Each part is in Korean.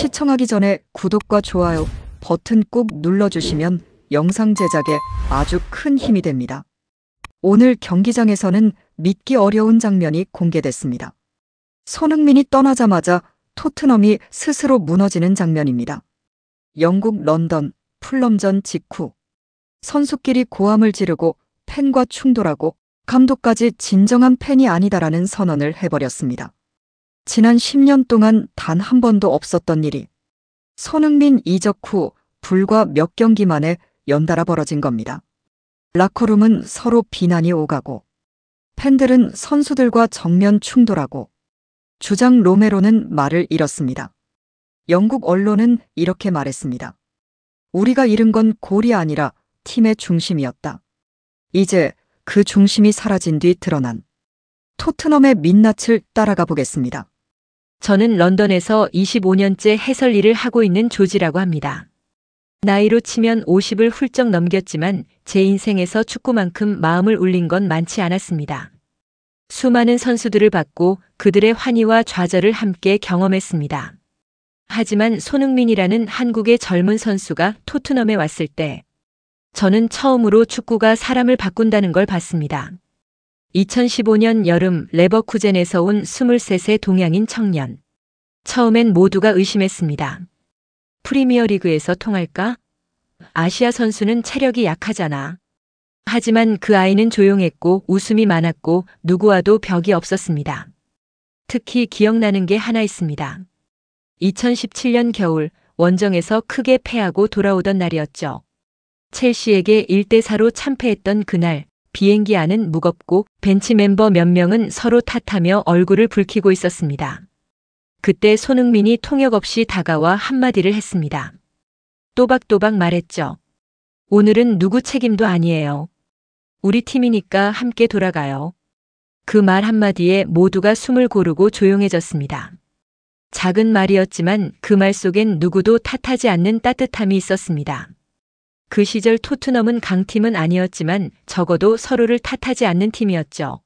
시청하기 전에 구독과 좋아요 버튼 꾹 눌러주시면 영상 제작에 아주 큰 힘이 됩니다. 오늘 경기장에서는 믿기 어려운 장면이 공개됐습니다. 손흥민이 떠나자마자 토트넘이 스스로 무너지는 장면입니다. 영국 런던 풀럼전 직후 선수끼리 고함을 지르고 팬과 충돌하고 감독까지 진정한 팬이 아니다라는 선언을 해버렸습니다. 지난 10년 동안 단 한 번도 없었던 일이 손흥민 이적 후 불과 몇 경기 만에 연달아 벌어진 겁니다. 라커룸은 서로 비난이 오가고 팬들은 선수들과 정면 충돌하고 주장 로메로는 말을 잃었습니다. 영국 언론은 이렇게 말했습니다. 우리가 잃은 건 골이 아니라 팀의 중심이었다. 이제 그 중심이 사라진 뒤 드러난 토트넘의 민낯을 따라가 보겠습니다. 저는 런던에서 25년째 해설 일을 하고 있는 조지라고 합니다. 나이로 치면 50을 훌쩍 넘겼지만 제 인생에서 축구만큼 마음을 울린 건 많지 않았습니다. 수많은 선수들을 봤고 그들의 환희와 좌절을 함께 경험했습니다. 하지만 손흥민이라는 한국의 젊은 선수가 토트넘에 왔을 때 저는 처음으로 축구가 사람을 바꾼다는 걸 봤습니다. 2015년 여름 레버쿠젠에서 온 23세 동양인 청년. 처음엔 모두가 의심했습니다. 프리미어리그에서 통할까? 아시아 선수는 체력이 약하잖아. 하지만 그 아이는 조용했고 웃음이 많았고 누구와도 벽이 없었습니다. 특히 기억나는 게 하나 있습니다. 2017년 겨울 원정에서 크게 패하고 돌아오던 날이었죠. 첼시에게 1대4로 참패했던 그날 비행기 안은 무겁고 벤치 멤버 몇 명은 서로 탓하며 얼굴을 붉히고 있었습니다. 그때 손흥민이 통역 없이 다가와 한마디를 했습니다. 또박또박 말했죠. 오늘은 누구 책임도 아니에요. 우리 팀이니까 함께 돌아가요. 그 말 한마디에 모두가 숨을 고르고 조용해졌습니다. 작은 말이었지만 그 말 속엔 누구도 탓하지 않는 따뜻함이 있었습니다. 그 시절 토트넘은 강팀은 아니었지만 적어도 서로를 탓하지 않는 팀이었죠.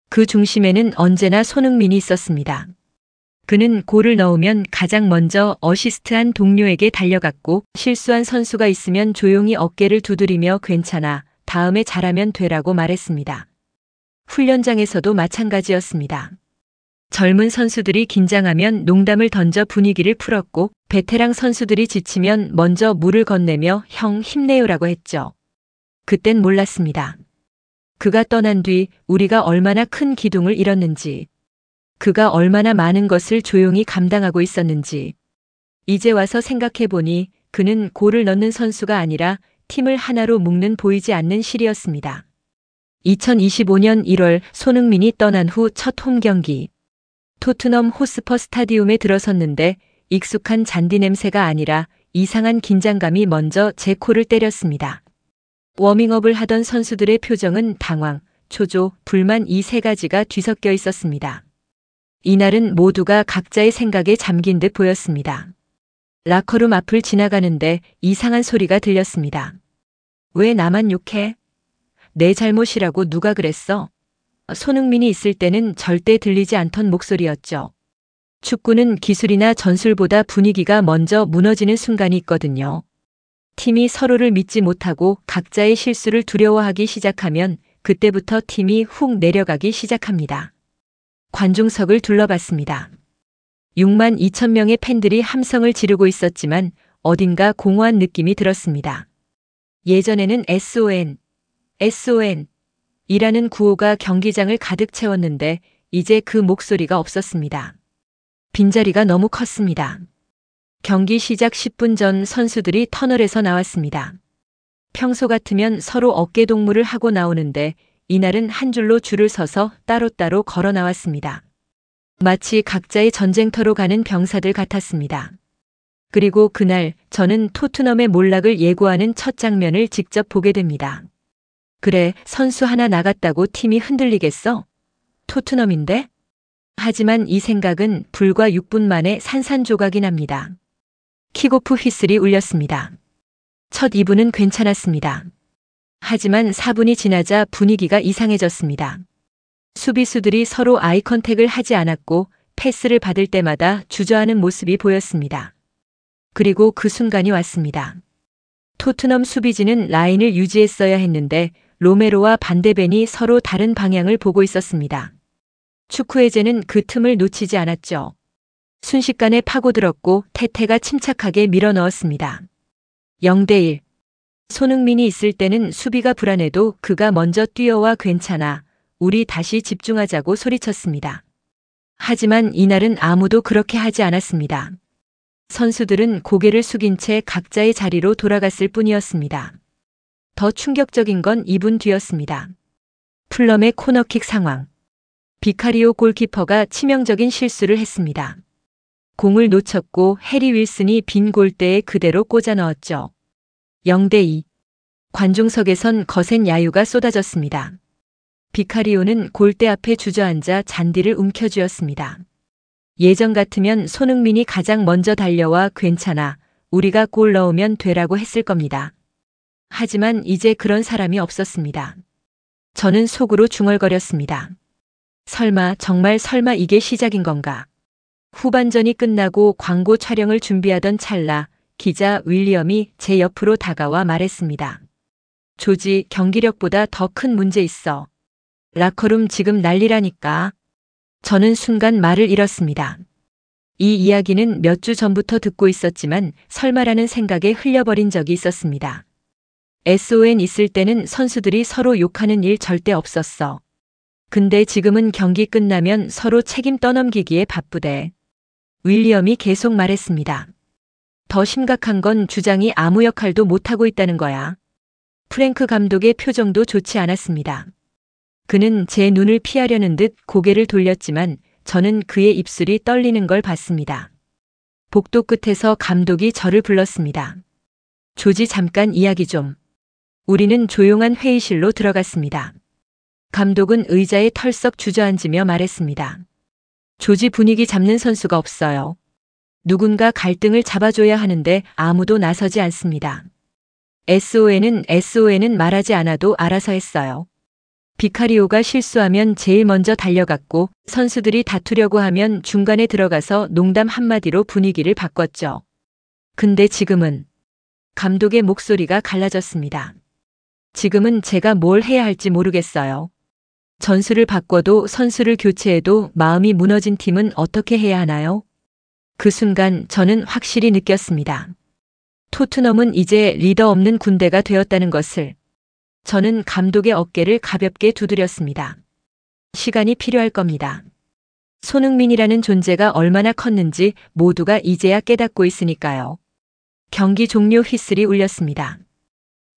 그 중심에는 언제나 손흥민이 있었습니다. 그는 골을 넣으면 가장 먼저 어시스트한 동료에게 달려갔고 실수한 선수가 있으면 조용히 어깨를 두드리며 괜찮아, 다음에 잘하면 되라고 말했습니다. 훈련장에서도 마찬가지였습니다. 젊은 선수들이 긴장하면 농담을 던져 분위기를 풀었고 베테랑 선수들이 지치면 먼저 물을 건네며 형 힘내요라고 했죠. 그땐 몰랐습니다. 그가 떠난 뒤 우리가 얼마나 큰 기둥을 잃었는지, 그가 얼마나 많은 것을 조용히 감당하고 있었는지. 이제 와서 생각해보니 그는 골을 넣는 선수가 아니라 팀을 하나로 묶는 보이지 않는 실이었습니다. 2025년 1월 손흥민이 떠난 후 첫 홈경기. 토트넘 호스퍼 스타디움에 들어섰는데 익숙한 잔디 냄새가 아니라 이상한 긴장감이 먼저 제 코를 때렸습니다. 워밍업을 하던 선수들의 표정은 당황, 초조, 불만 이 세 가지가 뒤섞여 있었습니다. 이날은 모두가 각자의 생각에 잠긴 듯 보였습니다. 라커룸 앞을 지나가는데 이상한 소리가 들렸습니다. 왜 나만 욕해? 내 잘못이라고 누가 그랬어? 손흥민이 있을 때는 절대 들리지 않던 목소리였죠. 축구는 기술이나 전술보다 분위기가 먼저 무너지는 순간이 있거든요. 팀이 서로를 믿지 못하고 각자의 실수를 두려워하기 시작하면 그때부터 팀이 훅 내려가기 시작합니다. 관중석을 둘러봤습니다. 6만 2천 명의 팬들이 함성을 지르고 있었지만 어딘가 공허한 느낌이 들었습니다. 예전에는 SON, SON 이라는 구호가 경기장을 가득 채웠는데 이제 그 목소리가 없었습니다. 빈자리가 너무 컸습니다. 경기 시작 10분 전 선수들이 터널에서 나왔습니다. 평소 같으면 서로 어깨동무를 하고 나오는데 이날은 한 줄로 줄을 서서 따로따로 걸어 나왔습니다. 마치 각자의 전쟁터로 가는 병사들 같았습니다. 그리고 그날 저는 토트넘의 몰락을 예고하는 첫 장면을 직접 보게 됩니다. 그래, 선수 하나 나갔다고 팀이 흔들리겠어? 토트넘인데? 하지만 이 생각은 불과 6분 만에 산산조각이 납니다. 킥오프 휘슬이 울렸습니다. 첫 2분은 괜찮았습니다. 하지만 4분이 지나자 분위기가 이상해졌습니다. 수비수들이 서로 아이 컨택을 하지 않았고 패스를 받을 때마다 주저하는 모습이 보였습니다. 그리고 그 순간이 왔습니다. 토트넘 수비진은 라인을 유지했어야 했는데 로메로와 반데벤이 서로 다른 방향을 보고 있었습니다. 축구의 재는 그 틈을 놓치지 않았죠. 순식간에 파고들었고 태태가 침착하게 밀어넣었습니다. 0대1. 손흥민이 있을 때는 수비가 불안해도 그가 먼저 뛰어와 괜찮아, 우리 다시 집중하자고 소리쳤습니다. 하지만 이날은 아무도 그렇게 하지 않았습니다. 선수들은 고개를 숙인 채 각자의 자리로 돌아갔을 뿐이었습니다. 더 충격적인 건 2분 뒤였습니다. 풀럼의 코너킥 상황. 비카리오 골키퍼가 치명적인 실수를 했습니다. 공을 놓쳤고 해리 윌슨이 빈 골대에 그대로 꽂아 넣었죠. 0대2. 관중석에선 거센 야유가 쏟아졌습니다. 비카리오는 골대 앞에 주저앉아 잔디를 움켜쥐었습니다. 예전 같으면 손흥민이 가장 먼저 달려와 괜찮아, 우리가 골 넣으면 되라고 했을 겁니다. 하지만 이제 그런 사람이 없었습니다. 저는 속으로 중얼거렸습니다. 설마, 정말 설마 이게 시작인 건가? 후반전이 끝나고 광고 촬영을 준비하던 찰나 기자 윌리엄이 제 옆으로 다가와 말했습니다. 조지, 경기력보다 더 큰 문제 있어. 라커룸 지금 난리라니까. 저는 순간 말을 잃었습니다. 이 이야기는 몇 주 전부터 듣고 있었지만 설마라는 생각에 흘려버린 적이 있었습니다. SON 있을 때는 선수들이 서로 욕하는 일 절대 없었어. 근데 지금은 경기 끝나면 서로 책임 떠넘기기에 바쁘대. 윌리엄이 계속 말했습니다. 더 심각한 건 주장이 아무 역할도 못하고 있다는 거야. 프랭크 감독의 표정도 좋지 않았습니다. 그는 제 눈을 피하려는 듯 고개를 돌렸지만 저는 그의 입술이 떨리는 걸 봤습니다. 복도 끝에서 감독이 저를 불렀습니다. 조지, 잠깐 이야기 좀. 우리는 조용한 회의실로 들어갔습니다. 감독은 의자에 털썩 주저앉으며 말했습니다. 조지, 분위기 잡는 선수가 없어요. 누군가 갈등을 잡아줘야 하는데 아무도 나서지 않습니다. SON은 말하지 않아도 알아서 했어요. 비카리오가 실수하면 제일 먼저 달려갔고 선수들이 다투려고 하면 중간에 들어가서 농담 한마디로 분위기를 바꿨죠. 근데 지금은 감독의 목소리가 갈라졌습니다. 지금은 제가 뭘 해야 할지 모르겠어요. 전술을 바꿔도 선수를 교체해도 마음이 무너진 팀은 어떻게 해야 하나요? 그 순간 저는 확실히 느꼈습니다. 토트넘은 이제 리더 없는 군대가 되었다는 것을. 저는 감독의 어깨를 가볍게 두드렸습니다. 시간이 필요할 겁니다. 손흥민이라는 존재가 얼마나 컸는지 모두가 이제야 깨닫고 있으니까요. 경기 종료 휘슬이 울렸습니다.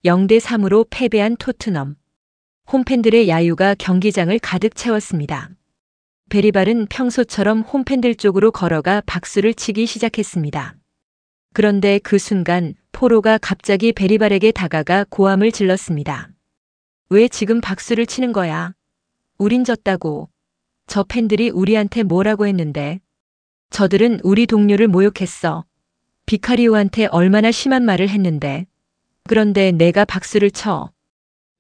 0대3으로 패배한 토트넘. 홈팬들의 야유가 경기장을 가득 채웠습니다. 베리발은 평소처럼 홈팬들 쪽으로 걸어가 박수를 치기 시작했습니다. 그런데 그 순간 포로가 갑자기 베리발에게 다가가 고함을 질렀습니다. 왜 지금 박수를 치는 거야? 우린 졌다고. 저 팬들이 우리한테 뭐라고 했는데. 저들은 우리 동료를 모욕했어. 비카리오한테 얼마나 심한 말을 했는데. 그런데 내가 박수를 쳐.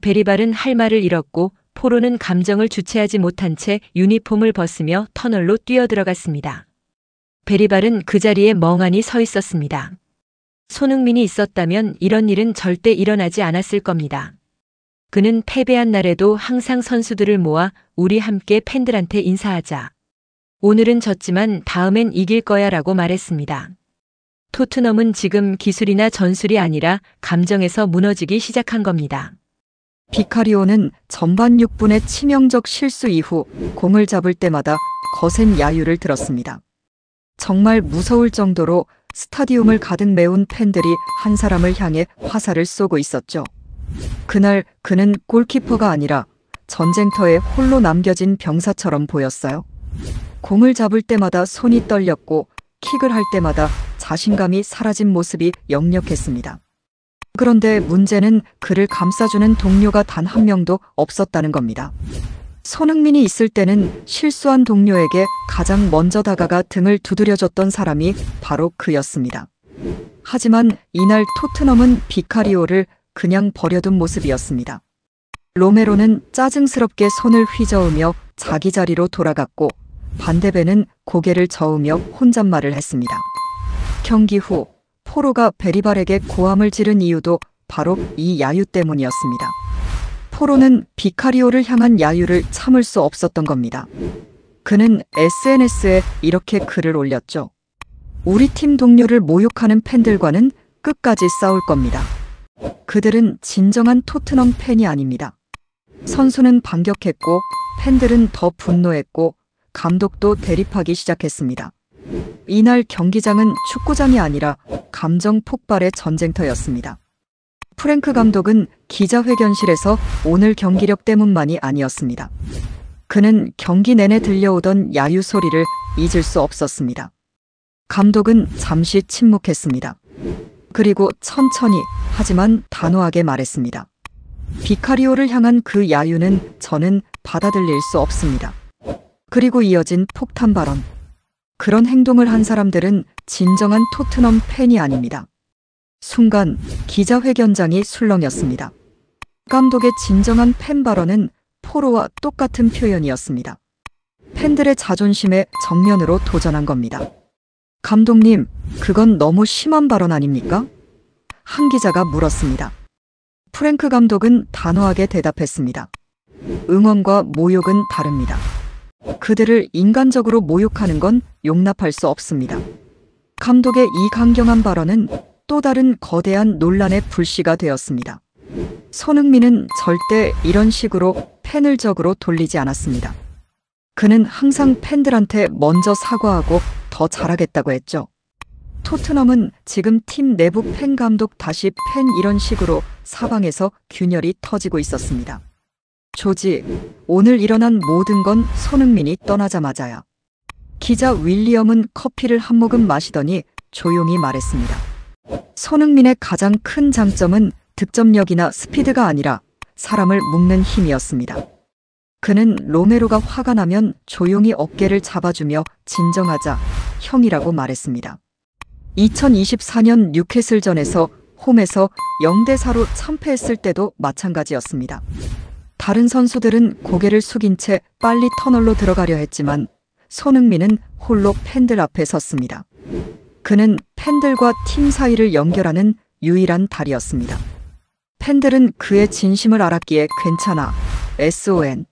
베리발은 할 말을 잃었고 포로는 감정을 주체하지 못한 채 유니폼을 벗으며 터널로 뛰어들어갔습니다. 베리발은 그 자리에 멍하니 서 있었습니다. 손흥민이 있었다면 이런 일은 절대 일어나지 않았을 겁니다. 그는 패배한 날에도 항상 선수들을 모아 우리 함께 팬들한테 인사하자. 오늘은 졌지만 다음엔 이길 거야 라고 말했습니다. 토트넘은 지금 기술이나 전술이 아니라 감정에서 무너지기 시작한 겁니다. 비카리오는 전반 6분의 치명적 실수 이후 공을 잡을 때마다 거센 야유를 들었습니다. 정말 무서울 정도로 스타디움을 가득 메운 팬들이 한 사람을 향해 화살을 쏘고 있었죠. 그날 그는 골키퍼가 아니라 전쟁터에 홀로 남겨진 병사처럼 보였어요. 공을 잡을 때마다 손이 떨렸고 킥을 할 때마다 자신감이 사라진 모습이 역력했습니다. 그런데 문제는 그를 감싸주는 동료가 단 한 명도 없었다는 겁니다. 손흥민이 있을 때는 실수한 동료에게 가장 먼저 다가가 등을 두드려줬던 사람이 바로 그였습니다. 하지만 이날 토트넘은 비카리오를 그냥 버려둔 모습이었습니다. 로메로는 짜증스럽게 손을 휘저으며 자기 자리로 돌아갔고 반데벤은 고개를 저으며 혼잣말을 했습니다. 경기 후 포로가 베리발에게 고함을 지른 이유도 바로 이 야유 때문이었습니다. 포로는 비카리오를 향한 야유를 참을 수 없었던 겁니다. 그는 SNS에 이렇게 글을 올렸죠. 우리 팀 동료를 모욕하는 팬들과는 끝까지 싸울 겁니다. 그들은 진정한 토트넘 팬이 아닙니다. 선수는 반격했고 팬들은 더 분노했고 감독도 대립하기 시작했습니다. 이날 경기장은 축구장이 아니라 감정 폭발의 전쟁터였습니다. 프랭크 감독은 기자회견실에서 오늘 경기력 때문만이 아니었습니다. 그는 경기 내내 들려오던 야유 소리를 잊을 수 없었습니다. 감독은 잠시 침묵했습니다. 그리고 천천히 하지만 단호하게 말했습니다. 비카리오를 향한 그 야유는 저는 받아들일 수 없습니다. 그리고 이어진 폭탄 발언. 그런 행동을 한 사람들은 진정한 토트넘 팬이 아닙니다. 순간 기자회견장이 술렁였습니다. 감독의 진정한 팬 발언은 포로와 똑같은 표현이었습니다. 팬들의 자존심에 정면으로 도전한 겁니다. 감독님, 그건 너무 심한 발언 아닙니까? 한 기자가 물었습니다. 프랭크 감독은 단호하게 대답했습니다. 응원과 모욕은 다릅니다. 그들을 인간적으로 모욕하는 건 용납할 수 없습니다. 감독의 이 강경한 발언은 또 다른 거대한 논란의 불씨가 되었습니다. 손흥민은 절대 이런 식으로 팬을 적으로 돌리지 않았습니다. 그는 항상 팬들한테 먼저 사과하고 더 잘하겠다고 했죠. 토트넘은 지금 팀 내부 팬 감독 다시 팬 이런 식으로 사방에서 균열이 터지고 있었습니다. 조지, 오늘 일어난 모든 건 손흥민이 떠나자마자야. 기자 윌리엄은 커피를 한 모금 마시더니 조용히 말했습니다. 손흥민의 가장 큰 장점은 득점력이나 스피드가 아니라 사람을 묶는 힘이었습니다. 그는 로메로가 화가 나면 조용히 어깨를 잡아주며 진정하자, 형이라고 말했습니다. 2024년 뉴캐슬전에서 홈에서 0대4로 참패했을 때도 마찬가지였습니다. 다른 선수들은 고개를 숙인 채 빨리 터널로 들어가려 했지만 손흥민은 홀로 팬들 앞에 섰습니다. 그는 팬들과 팀 사이를 연결하는 유일한 다리였습니다. 팬들은 그의 진심을 알았기에 괜찮아, SON,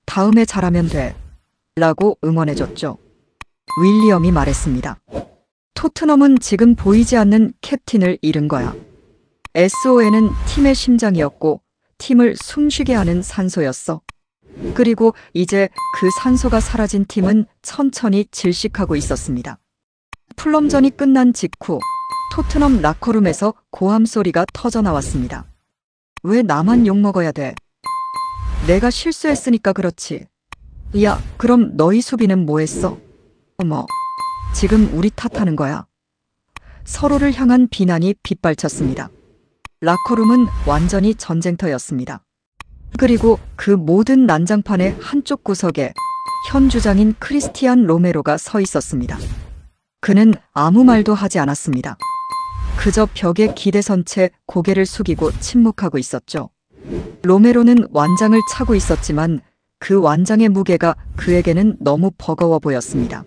다음에 잘하면 돼, 라고 응원해줬죠. 윌리엄이 말했습니다. 토트넘은 지금 보이지 않는 캡틴을 잃은 거야. SON은 팀의 심장이었고 팀을 숨쉬게 하는 산소였어. 그리고 이제 그 산소가 사라진 팀은 천천히 질식하고 있었습니다. 풀럼전이 끝난 직후 토트넘 라커룸에서 고함 소리가 터져나왔습니다. 왜 나만 욕먹어야 돼? 내가 실수했으니까 그렇지. 야, 그럼 너희 수비는 뭐 했어? 어머, 지금 우리 탓하는 거야. 서로를 향한 비난이 빗발쳤습니다. 라커룸은 완전히 전쟁터였습니다. 그리고 그 모든 난장판의 한쪽 구석에 현 주장인 크리스티안 로메로가 서 있었습니다. 그는 아무 말도 하지 않았습니다. 그저 벽에 기대선 채 고개를 숙이고 침묵하고 있었죠. 로메로는 완장을 차고 있었지만 그 완장의 무게가 그에게는 너무 버거워 보였습니다.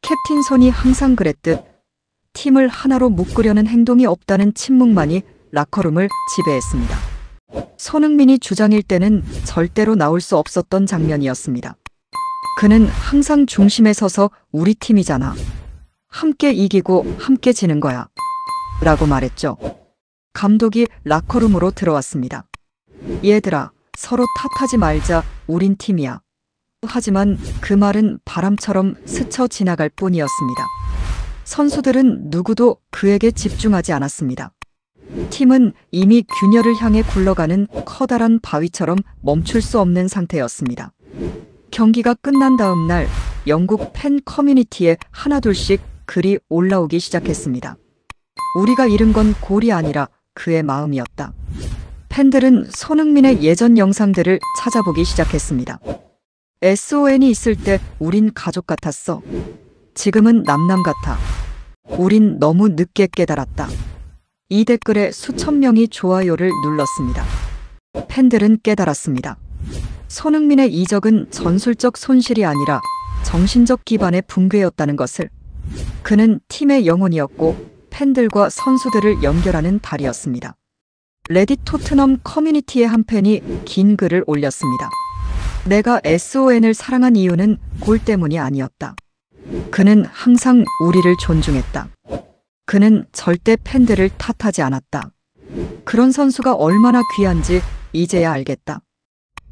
캡틴 손이 항상 그랬듯 팀을 하나로 묶으려는 행동이 없다는 침묵만이 라커룸을 지배했습니다. 손흥민이 주장일 때는 절대로 나올 수 없었던 장면이었습니다. 그는 항상 중심에 서서 우리 팀이잖아. 함께 이기고 함께 지는 거야. 라고 말했죠. 감독이 라커룸으로 들어왔습니다. 얘들아, 서로 탓하지 말자. 우린 팀이야. 하지만 그 말은 바람처럼 스쳐 지나갈 뿐이었습니다. 선수들은 누구도 그에게 집중하지 않았습니다. 팀은 이미 균열을 향해 굴러가는 커다란 바위처럼 멈출 수 없는 상태였습니다. 경기가 끝난 다음 날 영국 팬 커뮤니티에 하나둘씩 글이 올라오기 시작했습니다. 우리가 잃은 건 골이 아니라 그의 마음이었다. 팬들은 손흥민의 예전 영상들을 찾아보기 시작했습니다. SON이 있을 때 우린 가족 같았어. 지금은 남남 같아. 우린 너무 늦게 깨달았다. 이 댓글에 수천 명이 좋아요를 눌렀습니다. 팬들은 깨달았습니다. 손흥민의 이적은 전술적 손실이 아니라 정신적 기반의 붕괴였다는 것을. 그는 팀의 영혼이었고 팬들과 선수들을 연결하는 달이었습니다. 레딧 토트넘 커뮤니티의 한 팬이 긴 글을 올렸습니다. 내가 SON을 사랑한 이유는 골 때문이 아니었다. 그는 항상 우리를 존중했다. 그는 절대 팬들을 탓하지 않았다. 그런 선수가 얼마나 귀한지 이제야 알겠다.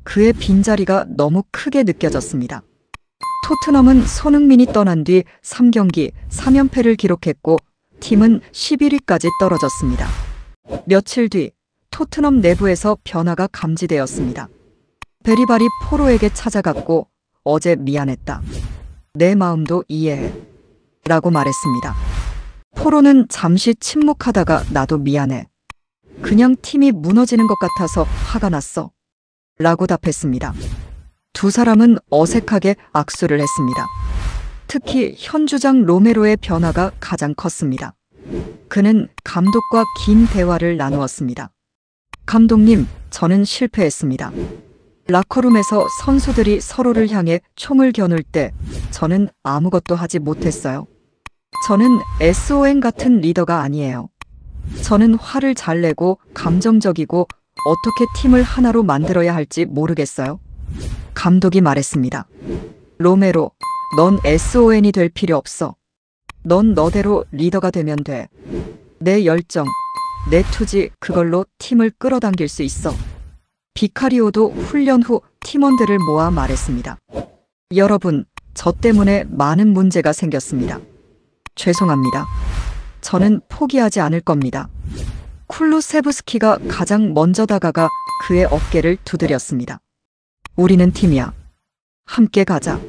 그의 빈자리가 너무 크게 느껴졌습니다. 토트넘은 손흥민이 떠난 뒤 3경기 3연패를 기록했고 팀은 11위까지 떨어졌습니다. 며칠 뒤 토트넘 내부에서 변화가 감지되었습니다. 베리발이 포로에게 찾아갔고 어제 미안했다. 내 마음도 이해해. 라고 말했습니다. 포로는 잠시 침묵하다가 나도 미안해. 그냥 팀이 무너지는 것 같아서 화가 났어. 라고 답했습니다. 두 사람은 어색하게 악수를 했습니다. 특히 현 주장 로메로의 변화가 가장 컸습니다. 그는 감독과 긴 대화를 나누었습니다. 감독님, 저는 실패했습니다. 라커룸에서 선수들이 서로를 향해 총을 겨눌 때 저는 아무것도 하지 못했어요. 저는 SON 같은 리더가 아니에요. 저는 화를 잘 내고 감정적이고 어떻게 팀을 하나로 만들어야 할지 모르겠어요. 감독이 말했습니다. 로메로, 넌 SON이 될 필요 없어. 넌 너대로 리더가 되면 돼. 내 열정, 내 투지, 그걸로 팀을 끌어당길 수 있어. 비카리오도 훈련 후 팀원들을 모아 말했습니다. 여러분, 저 때문에 많은 문제가 생겼습니다. 죄송합니다. 저는 포기하지 않을 겁니다. 쿨루세브스키가 가장 먼저 다가가 그의 어깨를 두드렸습니다. 우리는 팀이야. 함께 가자.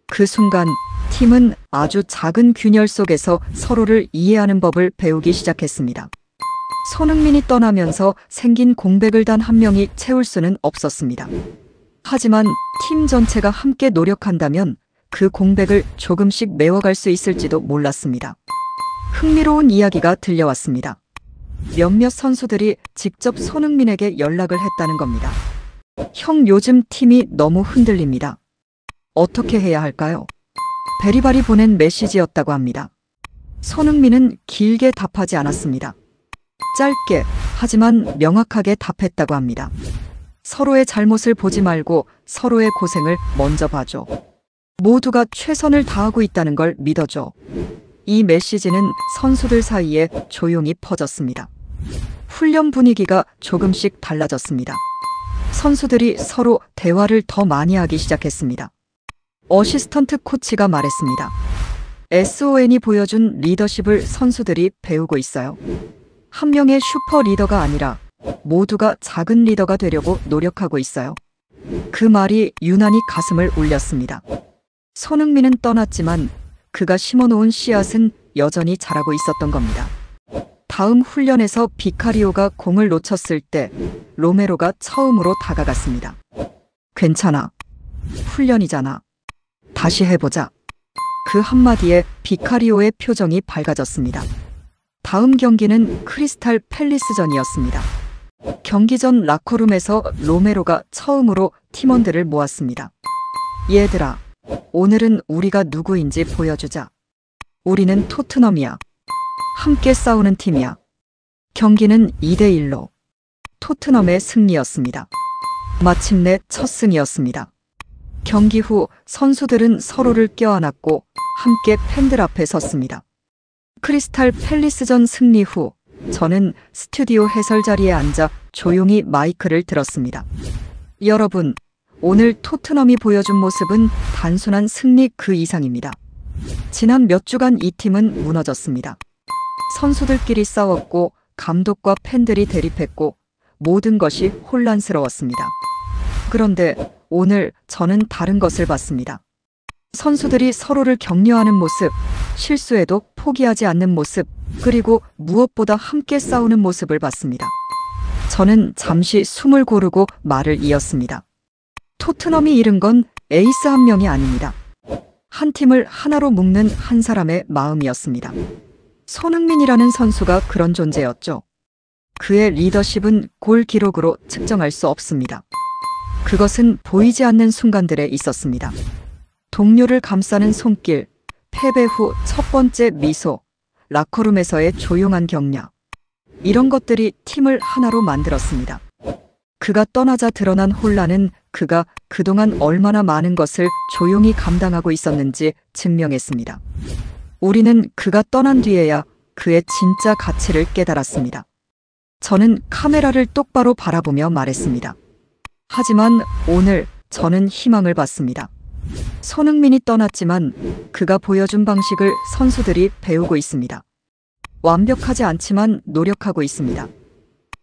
그 순간 팀은 아주 작은 균열 속에서 서로를 이해하는 법을 배우기 시작했습니다. 손흥민이 떠나면서 생긴 공백을 단 한 명이 채울 수는 없었습니다. 하지만 팀 전체가 함께 노력한다면 그 공백을 조금씩 메워갈 수 있을지도 몰랐습니다. 흥미로운 이야기가 들려왔습니다. 몇몇 선수들이 직접 손흥민에게 연락을 했다는 겁니다. 형, 요즘 팀이 너무 흔들립니다. 어떻게 해야 할까요? 베리발이 보낸 메시지였다고 합니다. 손흥민은 길게 답하지 않았습니다. 짧게 하지만 명확하게 답했다고 합니다. 서로의 잘못을 보지 말고 서로의 고생을 먼저 봐줘. 모두가 최선을 다하고 있다는 걸 믿어줘. 이 메시지는 선수들 사이에 조용히 퍼졌습니다. 훈련 분위기가 조금씩 달라졌습니다. 선수들이 서로 대화를 더 많이 하기 시작했습니다. 어시스턴트 코치가 말했습니다. SON이 보여준 리더십을 선수들이 배우고 있어요. 한 명의 슈퍼 리더가 아니라 모두가 작은 리더가 되려고 노력하고 있어요. 그 말이 유난히 가슴을 울렸습니다. 손흥민은 떠났지만 그가 심어놓은 씨앗은 여전히 자라고 있었던 겁니다. 다음 훈련에서 비카리오가 공을 놓쳤을 때 로메로가 처음으로 다가갔습니다. 괜찮아. 훈련이잖아. 다시 해보자. 그 한마디에 비카리오의 표정이 밝아졌습니다. 다음 경기는 크리스탈 팰리스전이었습니다. 경기 전 라커룸에서 로메로가 처음으로 팀원들을 모았습니다. 얘들아, 오늘은 우리가 누구인지 보여주자. 우리는 토트넘이야. 함께 싸우는 팀이야. 경기는 2대1로 토트넘의 승리였습니다. 마침내 첫 승이었습니다. 경기 후 선수들은 서로를 껴안았고 함께 팬들 앞에 섰습니다. 크리스탈 팰리스전 승리 후 저는 스튜디오 해설 자리에 앉아 조용히 마이크를 들었습니다. 여러분, 오늘 토트넘이 보여준 모습은 단순한 승리 그 이상입니다. 지난 몇 주간 이 팀은 무너졌습니다. 선수들끼리 싸웠고 감독과 팬들이 대립했고 모든 것이 혼란스러웠습니다. 그런데 오늘 저는 다른 것을 봤습니다. 선수들이 서로를 격려하는 모습, 실수에도 포기하지 않는 모습, 그리고 무엇보다 함께 싸우는 모습을 봤습니다. 저는 잠시 숨을 고르고 말을 이었습니다. 토트넘이 잃은 건 에이스 한 명이 아닙니다. 한 팀을 하나로 묶는 한 사람의 마음이었습니다. 손흥민이라는 선수가 그런 존재였죠. 그의 리더십은 골 기록으로 측정할 수 없습니다. 그것은 보이지 않는 순간들에 있었습니다. 동료를 감싸는 손길, 패배 후 첫 번째 미소, 라커룸에서의 조용한 격려. 이런 것들이 팀을 하나로 만들었습니다. 그가 떠나자 드러난 혼란은 그가 그동안 얼마나 많은 것을 조용히 감당하고 있었는지 증명했습니다. 우리는 그가 떠난 뒤에야 그의 진짜 가치를 깨달았습니다. 저는 카메라를 똑바로 바라보며 말했습니다. 하지만 오늘 저는 희망을 봤습니다. 손흥민이 떠났지만 그가 보여준 방식을 선수들이 배우고 있습니다. 완벽하지 않지만 노력하고 있습니다.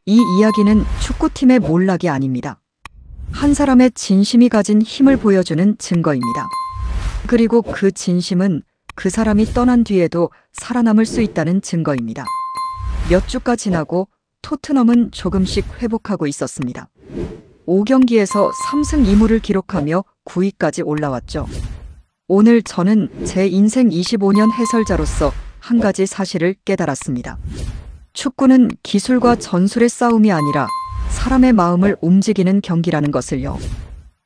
이 이야기는 축구팀의 몰락이 아닙니다. 한 사람의 진심이 가진 힘을 보여주는 증거입니다. 그리고 그 진심은 그 사람이 떠난 뒤에도 살아남을 수 있다는 증거입니다. 몇 주가 지나고 토트넘은 조금씩 회복하고 있었습니다. 5경기에서 3승 2무를 기록하며 9위까지 올라왔죠. 오늘 저는 제 인생 25년 해설자로서 한 가지 사실을 깨달았습니다. 축구는 기술과 전술의 싸움이 아니라 사람의 마음을 움직이는 경기라는 것을요.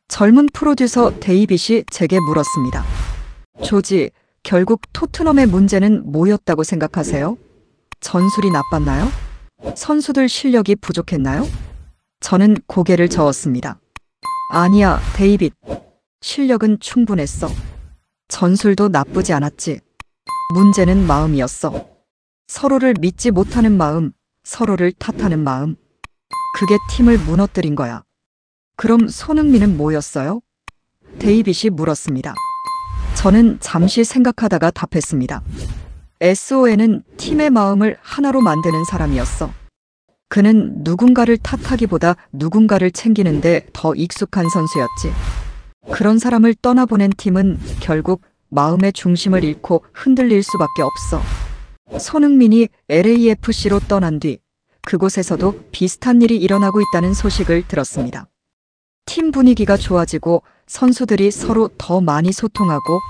젊은 프로듀서 데이빗이 제게 물었습니다. 조지, 결국 토트넘의 문제는 뭐였다고 생각하세요? 전술이 나빴나요? 선수들 실력이 부족했나요? 저는 고개를 저었습니다. 아니야, 데이빗. 실력은 충분했어. 전술도 나쁘지 않았지. 문제는 마음이었어. 서로를 믿지 못하는 마음, 서로를 탓하는 마음. 그게 팀을 무너뜨린 거야. 그럼 손흥민은 뭐였어요? 데이빗이 물었습니다. 저는 잠시 생각하다가 답했습니다. SON은 팀의 마음을 하나로 만드는 사람이었어. 그는 누군가를 탓하기보다 누군가를 챙기는데 더 익숙한 선수였지. 그런 사람을 떠나보낸 팀은 결국 마음의 중심을 잃고 흔들릴 수밖에 없어. 손흥민이 LAFC로 떠난 뒤 그곳에서도 비슷한 일이 일어나고 있다는 소식을 들었습니다. 팀 분위기가 좋아지고 선수들이 서로 더 많이 소통하고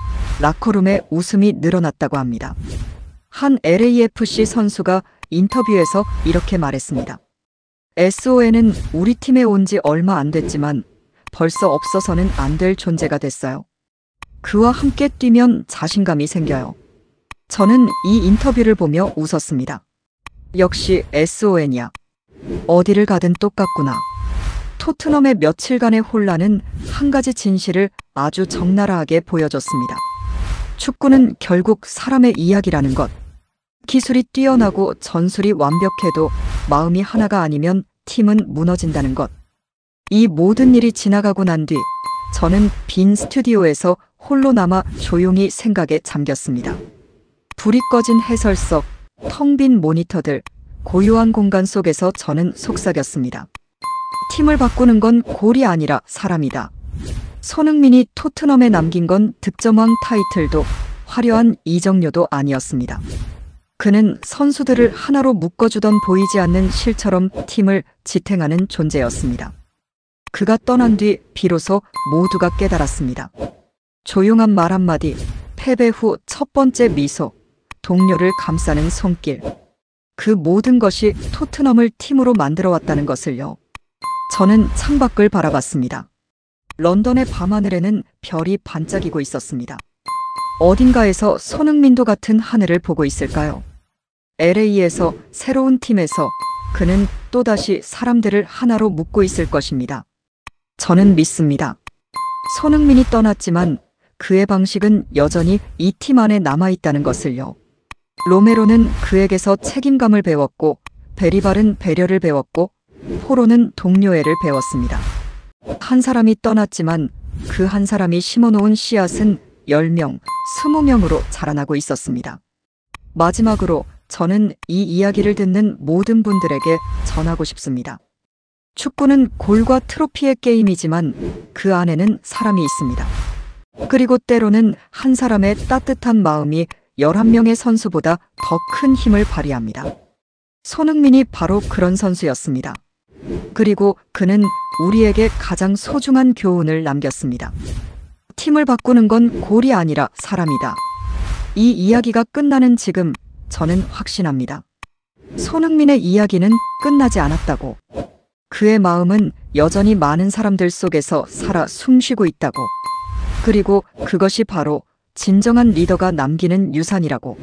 라커룸에 웃음이 늘어났다고 합니다. 한 LAFC 선수가 인터뷰에서 이렇게 말했습니다. SON은 우리 팀에 온 지 얼마 안 됐지만 벌써 없어서는 안 될 존재가 됐어요. 그와 함께 뛰면 자신감이 생겨요. 저는 이 인터뷰를 보며 웃었습니다. 역시 SON이야. 어디를 가든 똑같구나. 토트넘의 며칠간의 혼란은 한 가지 진실을 아주 적나라하게 보여줬습니다. 축구는 결국 사람의 이야기라는 것. 기술이 뛰어나고 전술이 완벽해도 마음이 하나가 아니면 팀은 무너진다는 것. 이 모든 일이 지나가고 난 뒤 저는 빈 스튜디오에서 홀로 남아 조용히 생각에 잠겼습니다. 불이 꺼진 해설석, 텅 빈 모니터들, 고요한 공간 속에서 저는 속삭였습니다. 팀을 바꾸는 건 골이 아니라 사람이다. 손흥민이 토트넘에 남긴 건 득점왕 타이틀도 화려한 이적료도 아니었습니다. 그는 선수들을 하나로 묶어주던 보이지 않는 실처럼 팀을 지탱하는 존재였습니다. 그가 떠난 뒤 비로소 모두가 깨달았습니다. 조용한 말 한마디, 패배 후 첫 번째 미소, 동료를 감싸는 손길. 그 모든 것이 토트넘을 팀으로 만들어왔다는 것을요. 저는 창밖을 바라봤습니다. 런던의 밤하늘에는 별이 반짝이고 있었습니다. 어딘가에서 손흥민도 같은 하늘을 보고 있을까요? LA에서 새로운 팀에서 그는 또다시 사람들을 하나로 묶고 있을 것입니다. 저는 믿습니다. 손흥민이 떠났지만 그의 방식은 여전히 이 팀 안에 남아있다는 것을요. 로메로는 그에게서 책임감을 배웠고 베리발은 배려를 배웠고 포로는 동료애를 배웠습니다. 한 사람이 떠났지만 그 한 사람이 심어놓은 씨앗은 10명, 20명으로 자라나고 있었습니다. 마지막으로 저는 이 이야기를 듣는 모든 분들에게 전하고 싶습니다. 축구는 골과 트로피의 게임이지만 그 안에는 사람이 있습니다. 그리고 때로는 한 사람의 따뜻한 마음이 11명의 선수보다 더 큰 힘을 발휘합니다. 손흥민이 바로 그런 선수였습니다. 그리고 그는 우리에게 가장 소중한 교훈을 남겼습니다. 팀을 바꾸는 건 골이 아니라 사람이다. 이 이야기가 끝나는 지금 저는 확신합니다. 손흥민의 이야기는 끝나지 않았다고. 그의 마음은 여전히 많은 사람들 속에서 살아 숨쉬고 있다고. 그리고 그것이 바로 진정한 리더가 남기는 유산이라고.